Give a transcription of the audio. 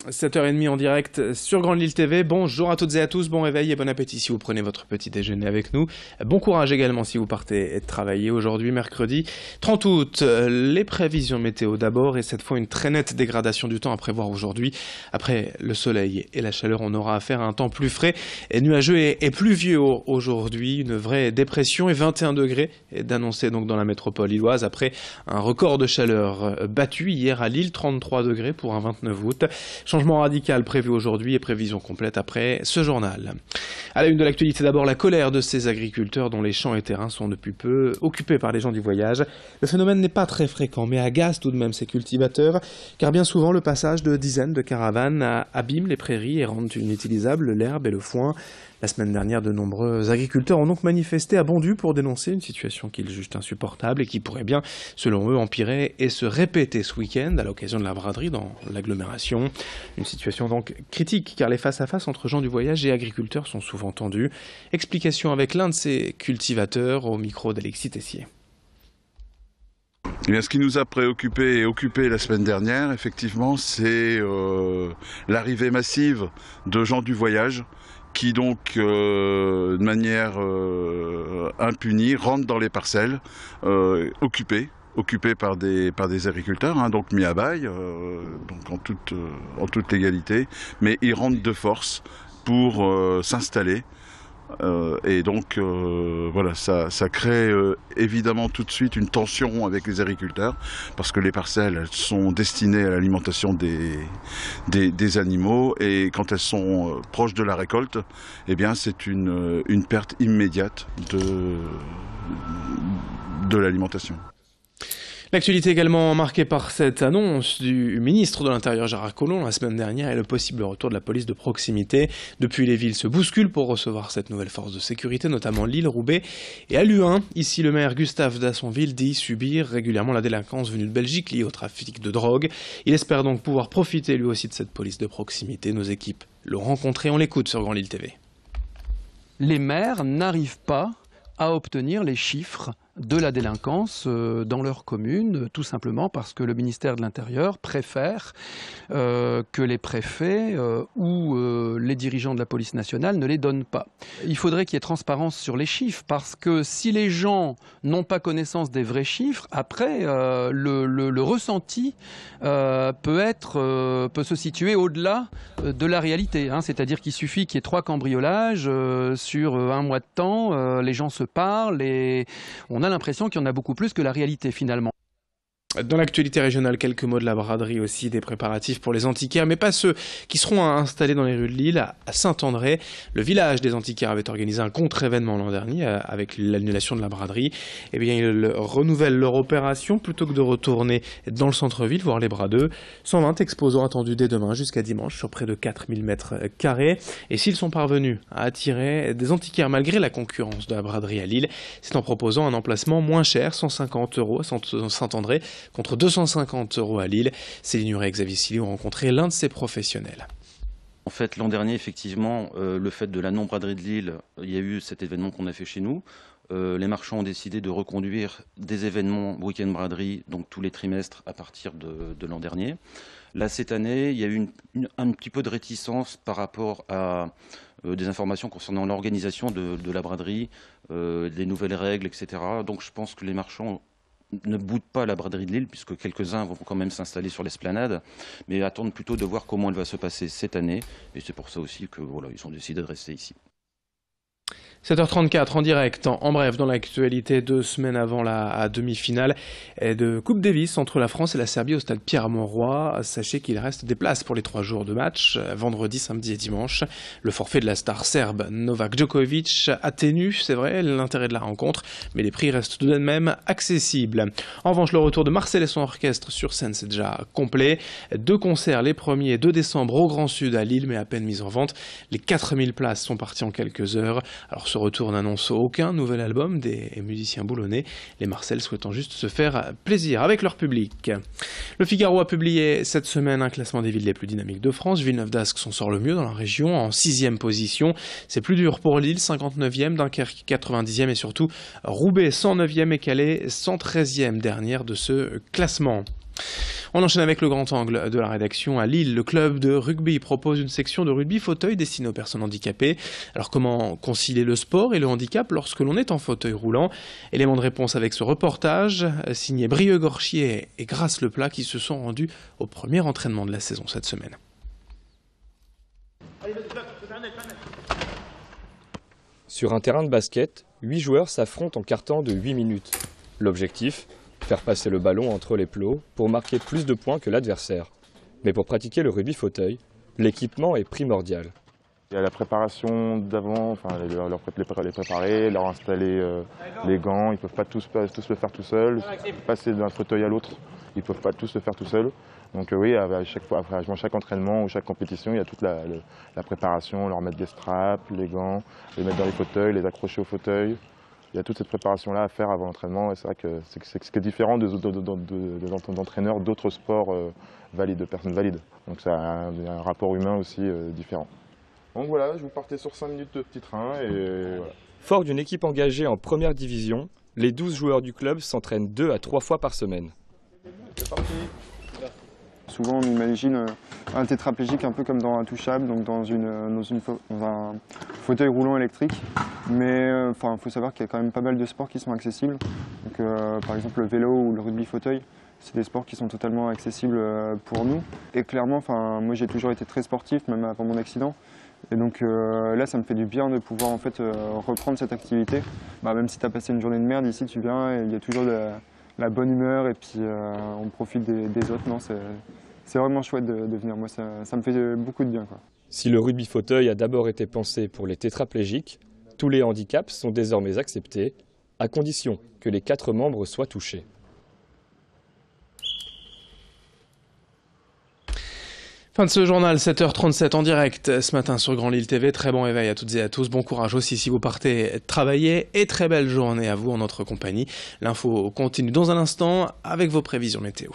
7h30 en direct sur Grande Lille TV. Bonjour à toutes et à tous, bon réveil et bon appétit si vous prenez votre petit déjeuner avec nous. Bon courage également si vous partez travailler aujourd'hui, mercredi 30 août. Les prévisions météo d'abord et cette fois une très nette dégradation du temps à prévoir aujourd'hui. Après le soleil et la chaleur, on aura affaire à un temps plus frais et nuageux et pluvieux aujourd'hui. Une vraie dépression et 21 degrés d'annoncer donc dans la métropole lilloise après un record de chaleur battu hier à Lille, 33 degrés pour un 29 août. Changement radical prévu aujourd'hui et prévision complète après ce journal. À la une de l'actualité d'abord, la colère de ces agriculteurs dont les champs et terrains sont depuis peu occupés par les gens du voyage. Le phénomène n'est pas très fréquent mais agace tout de même ces cultivateurs car bien souvent le passage de dizaines de caravanes abîme les prairies et rendent inutilisables l'herbe et le foin. La semaine dernière, de nombreux agriculteurs ont donc manifesté à Bondu pour dénoncer une situation qu'ils jugent insupportable et qui pourrait bien, selon eux, empirer et se répéter ce week-end à l'occasion de la braderie dans l'agglomération. Une situation donc critique car les face-à-face entre gens du voyage et agriculteurs sont souvent tendus. Explication avec l'un de ces cultivateurs au micro d'Alexis Tessier. Eh bien, ce qui nous a préoccupé et occupé la semaine dernière, effectivement, c'est l'arrivée massive de gens du voyage qui donc, de manière impunie, rentrent dans les parcelles occupées par des agriculteurs, hein, donc mis à bail, donc en toute légalité, mais ils rentrent de force pour s'installer. Et donc voilà, ça crée évidemment tout de suite une tension avec les agriculteurs parce que les parcelles elles sont destinées à l'alimentation des animaux et quand elles sont proches de la récolte, eh bien c'est une perte immédiate de l'alimentation. L'actualité également marquée par cette annonce du ministre de l'Intérieur Gérard Collomb la semaine dernière et le possible retour de la police de proximité. Depuis, les villes se bousculent pour recevoir cette nouvelle force de sécurité, notamment Lille, Roubaix et à Luhain. Ici, le maire Gustave Dassonville dit subir régulièrement la délinquance venue de Belgique liée au trafic de drogue. Il espère donc pouvoir profiter lui aussi de cette police de proximité. Nos équipes l'ont rencontré, on l'écoute sur Grand Lille TV. Les maires n'arrivent pas à obtenir les chiffres de la délinquance dans leur commune, tout simplement parce que le ministère de l'Intérieur préfère que les préfets ou les dirigeants de la police nationale ne les donnent pas. Il faudrait qu'il y ait transparence sur les chiffres, parce que si les gens n'ont pas connaissance des vrais chiffres, après le ressenti peut se situer au-delà de la réalité, hein. C'est-à-dire qu'il suffit qu'il y ait 3 cambriolages sur un mois de temps, les gens se parlent et on a l'impression qu'il y en a beaucoup plus que la réalité finalement. Dans l'actualité régionale, quelques mots de la braderie aussi, des préparatifs pour les antiquaires, mais pas ceux qui seront installés dans les rues de Lille. À Saint-André, le village des antiquaires avait organisé un contre-événement l'an dernier avec l'annulation de la braderie. Eh bien, ils renouvellent leur opération plutôt que de retourner dans le centre-ville, voir les bras d'eux. 120 exposants attendus dès demain jusqu'à dimanche sur près de 4000 mètres carrés. Et s'ils sont parvenus à attirer des antiquaires malgré la concurrence de la braderie à Lille, c'est en proposant un emplacement moins cher, 150 € à Saint-André, contre 250 € à Lille. Céline Huret et Xavier Silly ont rencontré l'un de ces professionnels. En fait, l'an dernier, effectivement, le fait de la non-braderie de Lille, il y a eu cet événement qu'on a fait chez nous. Les marchands ont décidé de reconduire des événements week-end braderie, donc tous les trimestres à partir de l'an dernier. Là, cette année, il y a eu un petit peu de réticence par rapport à des informations concernant l'organisation de la braderie, des nouvelles règles, etc. Donc je pense que les marchands ne boudent pas la braderie de Lille, puisque quelques-uns vont quand même s'installer sur l'esplanade, mais attendent plutôt de voir comment elle va se passer cette année. Et c'est pour ça aussi que voilà, ils ont décidé de rester ici. 7h34 en direct, en bref, dans l'actualité, 2 semaines avant la demi-finale de Coupe Davis entre la France et la Serbie au stade Pierre-Mauroy. Sachez qu'il reste des places pour les 3 jours de match, vendredi, samedi et dimanche. Le forfait de la star serbe Novak Djokovic atténue, c'est vrai, l'intérêt de la rencontre, mais les prix restent tout de même accessibles. En revanche, le retour de Marcel et son orchestre sur scène, c'est déjà complet. 2 concerts, les 1er et 2 décembre au Grand Sud à Lille, mais à peine mis en vente. Les 4000 places sont parties en quelques heures. Alors ce retour n'annonce aucun nouvel album des musiciens boulonnais, les Marcel souhaitant juste se faire plaisir avec leur public. Le Figaro a publié cette semaine un classement des villes les plus dynamiques de France. Villeneuve-d'Ascq s'en sort le mieux dans la région, en 6e position. C'est plus dur pour Lille, 59e, Dunkerque 90e et surtout Roubaix 109e et Calais 113e, dernière de ce classement. On enchaîne avec le grand angle de la rédaction. À Lille, le club de rugby propose une section de rugby fauteuil destinée aux personnes handicapées. Alors comment concilier le sport et le handicap lorsque l'on est en fauteuil roulant? Élément de réponse avec ce reportage signé Brieux Gorchier et Grace Leplat qui se sont rendus au premier entraînement de la saison cette semaine. Sur un terrain de basket, 8 joueurs s'affrontent en quart-temps de 8 minutes. L'objectif, faire passer le ballon entre les plots pour marquer plus de points que l'adversaire. Mais pour pratiquer le rugby fauteuil, l'équipement est primordial. Il y a la préparation d'avant, enfin, les préparer, leur installer les gants. Ils ne peuvent pas tous le faire tout seuls. Passer d'un fauteuil à l'autre, ils ne peuvent pas tous le faire tout seuls. Donc oui, à chaque entraînement ou chaque compétition, il y a toute la préparation, leur mettre des straps, les gants, les mettre dans les fauteuils, les accrocher au fauteuil. Il y a toute cette préparation-là à faire avant l'entraînement. C'est vrai que c'est ce qui est différent d'entraîneurs d'autres sports valides, de personnes valides. Donc ça a un rapport humain aussi différent. Donc voilà, je vous partais sur 5 minutes de petit train et voilà. Fort d'une équipe engagée en première division, les 12 joueurs du club s'entraînent 2 à 3 fois par semaine. C'est parti. Souvent on imagine un tétraplégique un peu comme dans Intouchable, donc dans un fauteuil roulant électrique. Mais il faut savoir qu'il y a quand même pas mal de sports qui sont accessibles. Donc, par exemple le vélo ou le rugby fauteuil, c'est des sports qui sont totalement accessibles pour nous. Et clairement, moi j'ai toujours été très sportif, même avant mon accident. Et donc là, ça me fait du bien de pouvoir en fait reprendre cette activité. Même si tu as passé une journée de merde, ici tu viens et il y a toujours de la bonne humeur et puis on profite des autres. Non, c'est vraiment chouette de venir. Moi, ça me fait beaucoup de bien, quoi. Si le rugby fauteuil a d'abord été pensé pour les tétraplégiques, tous les handicaps sont désormais acceptés, à condition que les 4 membres soient touchés. Fin de ce journal, 7h37 en direct ce matin sur Grand Lille TV. Très bon réveil à toutes et à tous. Bon courage aussi si vous partez travailler et très belle journée à vous en notre compagnie. L'info continue dans un instant avec vos prévisions météo.